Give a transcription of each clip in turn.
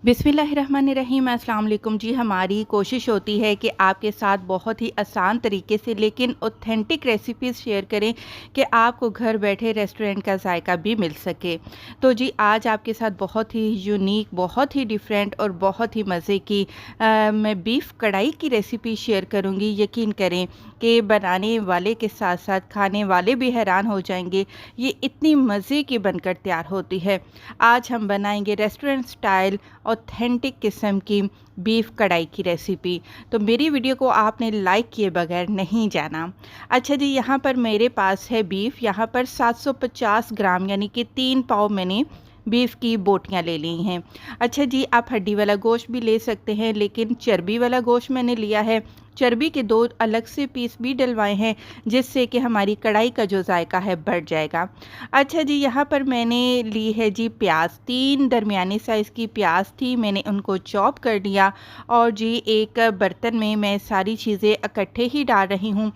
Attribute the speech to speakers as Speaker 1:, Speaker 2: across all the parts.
Speaker 1: बिस्मिल्लाहिर्रहमानिर्रहीम। अस्सलाम वालेकुम जी। हमारी कोशिश होती है कि आपके साथ बहुत ही आसान तरीके से लेकिन ऑथेंटिक रेसिपीज़ शेयर करें कि आपको घर बैठे रेस्टोरेंट का जायका भी मिल सके। तो जी आज आपके साथ बहुत ही यूनिक, बहुत ही डिफरेंट और बहुत ही मज़े की मैं बीफ कढ़ाई की रेसिपी शेयर करूंगी। यकीन करें कि बनाने वाले के साथ साथ खाने वाले भी हैरान हो जाएंगे, ये इतनी मज़े की बनकर तैयार होती है। आज हम बनाएंगे रेस्टोरेंट स्टाइल ऑथेंटिक किस्म की बीफ कढ़ाई की रेसिपी। तो मेरी वीडियो को आपने लाइक किए बगैर नहीं जाना। अच्छा जी, यहाँ पर मेरे पास है बीफ। यहाँ पर 750 ग्राम यानी कि 3 पाव मैंने बीफ की बोटियाँ ले ली हैं। अच्छा जी, आप हड्डी वाला गोश्त भी ले सकते हैं, लेकिन चर्बी वाला गोश्त मैंने लिया है। चर्बी के 2 अलग से पीस भी डलवाए हैं, जिससे कि हमारी कढ़ाई का जो जायका है बढ़ जाएगा। अच्छा जी, यहाँ पर मैंने ली है जी प्याज। 3 दरमियानी साइज़ की प्याज थी, मैंने उनको चॉप कर लिया। और जी एक बर्तन में मैं सारी चीज़ें इकट्ठे ही डाल रही हूँ।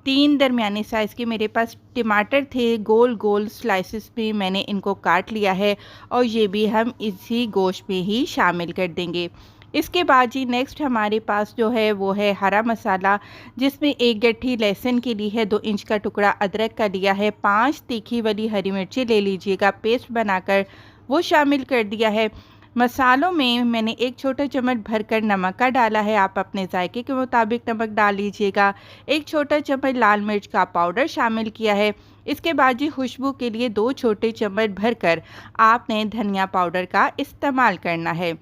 Speaker 1: 3 दरमियाने साइज़ के मेरे पास टमाटर थे, गोल गोल स्लाइसेस में मैंने इनको काट लिया है और ये भी हम इसी गोश्त में ही शामिल कर देंगे। इसके बाद जी नेक्स्ट हमारे पास जो है वो है हरा मसाला, जिसमें 1 गट्ठी लहसुन की ली है, 2 इंच का टुकड़ा अदरक का लिया है, 5 तीखी वाली हरी मिर्ची ले लीजिएगा, पेस्ट बनाकर वो शामिल कर दिया है। मसालों में मैंने 1 छोटा चम्मच भरकर नमक का डाला है, आप अपने जायके के मुताबिक नमक डाल लीजिएगा। 1 छोटा चम्मच लाल मिर्च का पाउडर शामिल किया है। इसके बाद जी खुशबू के लिए 2 छोटे चम्मच भरकर आपने धनिया पाउडर का इस्तेमाल करना है।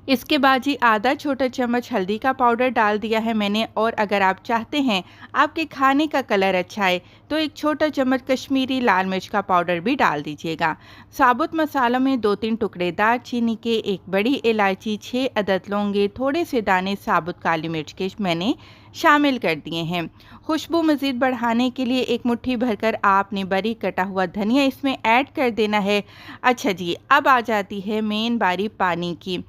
Speaker 1: इसके बाद जी आधा छोटा चम्मच हल्दी का पाउडर डाल दिया है मैंने। और अगर आप चाहते हैं आपके खाने का कलर अच्छा है तो 1 छोटा चम्मच कश्मीरी लाल मिर्च का पाउडर भी डाल दीजिएगा। साबुत मसालों में 2-3 टुकड़े दालचीनी के, 1 बड़ी इलायची, 6 अदद लौंगे, थोड़े से दाने साबुत काली मिर्च के मैंने शामिल कर दिए हैं। खुशबू मज़ीद बढ़ाने के लिए 1 मुट्ठी भरकर आपने बारीक कटा हुआ धनिया इसमें ऐड कर देना है। अच्छा जी, अब आ जाती है मेन बारी पानी की।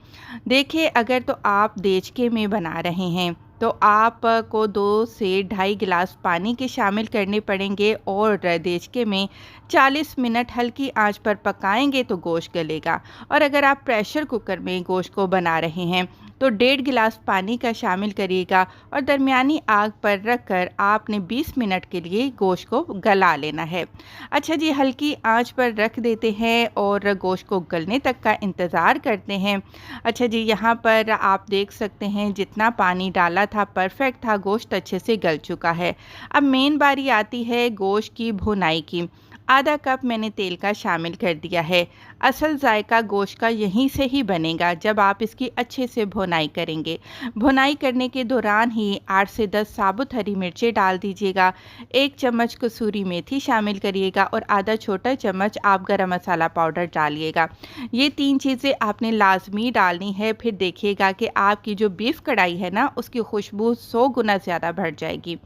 Speaker 1: देखिए, अगर तो आप देचके में बना रहे हैं तो आपको 2 से ढाई गिलास पानी के शामिल करने पड़ेंगे और देचके में 40 मिनट हल्की आंच पर पकाएंगे तो गोश्त गलेगा। और अगर आप प्रेशर कुकर में गोश्त को बना रहे हैं तो 1.5 गिलास पानी का शामिल करिएगा और दरमियानी आग पर रखकर आपने 20 मिनट के लिए गोश्त को गला लेना है। अच्छा जी, हल्की आंच पर रख देते हैं और गोश्त को गलने तक का इंतज़ार करते हैं। अच्छा जी, यहाँ पर आप देख सकते हैं जितना पानी डाला था परफेक्ट था, गोश्त अच्छे से गल चुका है। अब मेन बारी आती है गोश्त की भुनाई की। आधा कप मैंने तेल का शामिल कर दिया है। असल जायका गोश्त का यहीं से ही बनेगा जब आप इसकी अच्छे से भुनाई करेंगे। भुनाई करने के दौरान ही 8 से 10 साबुत हरी मिर्चें डाल दीजिएगा, 1 चम्मच कसूरी मेथी शामिल करिएगा और आधा छोटा चम्मच आप गरम मसाला पाउडर डालिएगा। ये 3 चीज़ें आपने लाजमी डालनी है। फिर देखिएगा कि आपकी जो बीफ कढ़ाई है ना, उसकी खुशबू 100 गुना ज़्यादा बढ़ जाएगी।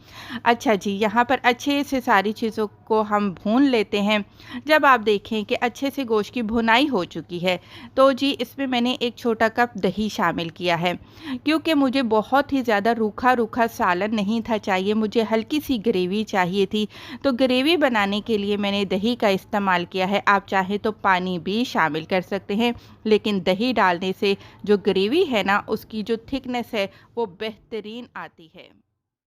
Speaker 1: अच्छा जी, यहाँ पर अच्छे से सारी चीज़ों को हम भून लेते हैं। जब आप देखें कि अच्छे से गोश्त की भुनाई हो चुकी है तो जी इसमें मैंने 1 छोटा कप दही शामिल किया है। क्योंकि मुझे बहुत ही ज़्यादा रूखा रूखा सालन नहीं था चाहिए, मुझे हल्की सी ग्रेवी चाहिए थी। तो ग्रेवी बनाने के लिए मैंने दही का इस्तेमाल किया है। आप चाहें तो पानी भी शामिल कर सकते हैं, लेकिन दही डालने से जो ग्रेवी है ना, उसकी जो थिकनेस है वो बेहतरीन आती है।